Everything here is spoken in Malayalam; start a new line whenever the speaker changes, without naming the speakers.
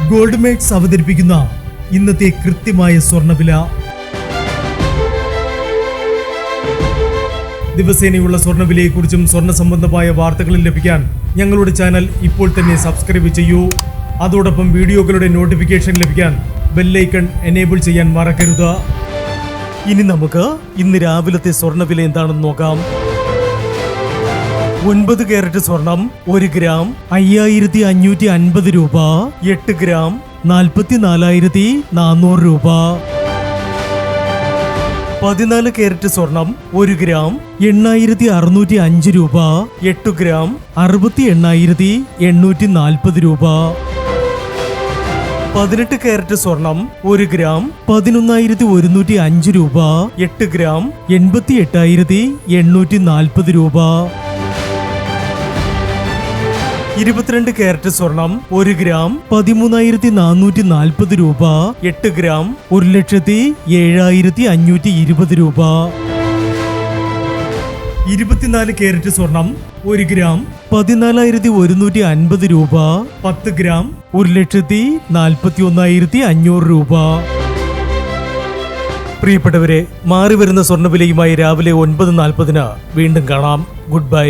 ഗോൾഡ് മേക്സ് അവതരിപ്പിക്കുന്ന ഇന്നത്തെ കൃത്യമായ സ്വർണ്ണവില. ദിവസേനയുള്ള സ്വർണ്ണവിലയെക്കുറിച്ചും സ്വർണ്ണ സംബന്ധമായ വാർത്തകളും ലഭിക്കാൻ ഞങ്ങളുടെ ചാനൽ ഇപ്പോൾ തന്നെ സബ്സ്ക്രൈബ് ചെയ്യൂ. അതോടൊപ്പം വീഡിയോകളുടെ നോട്ടിഫിക്കേഷൻ ലഭിക്കാൻ ബെല്ലൈക്കൺ എനേബിൾ ചെയ്യാൻ മറക്കരുത്. ഇനി നമുക്ക് ഇന്ന് രാവിലത്തെ സ്വർണ്ണവില എന്താണെന്ന് നോക്കാം. 9 കാരറ്റ് സ്വർണം 1 ഗ്രാം 5550 രൂപ. 8 ഗ്രാം 44,400 രൂപ. 14 കാരറ്റ് സ്വർണം 1 ഗ്രാം 8,605 രൂപ. 8 ഗ്രാം 68,840 രൂപ. 18 കാരറ്റ് സ്വർണം 1 ഗ്രാം 11,105 രൂപ. 8 ഗ്രാം 88,840 രൂപ. 22 കാരറ്റ് സ്വർണം 1 ഗ്രാം 13,440 രൂപ. 8 ഗ്രാം 1,07,520 രൂപ. 24 കാരറ്റ് സ്വർണം 1 ഗ്രാം 14,150 രൂപ. 10 ഗ്രാം 1,41,500 രൂപ. പ്രിയപ്പെട്ടവരെ, മാറിവരുന്ന സ്വർണ്ണവിലയുമായി രാവിലെ 9:40 വീണ്ടും കാണാം. Good bye.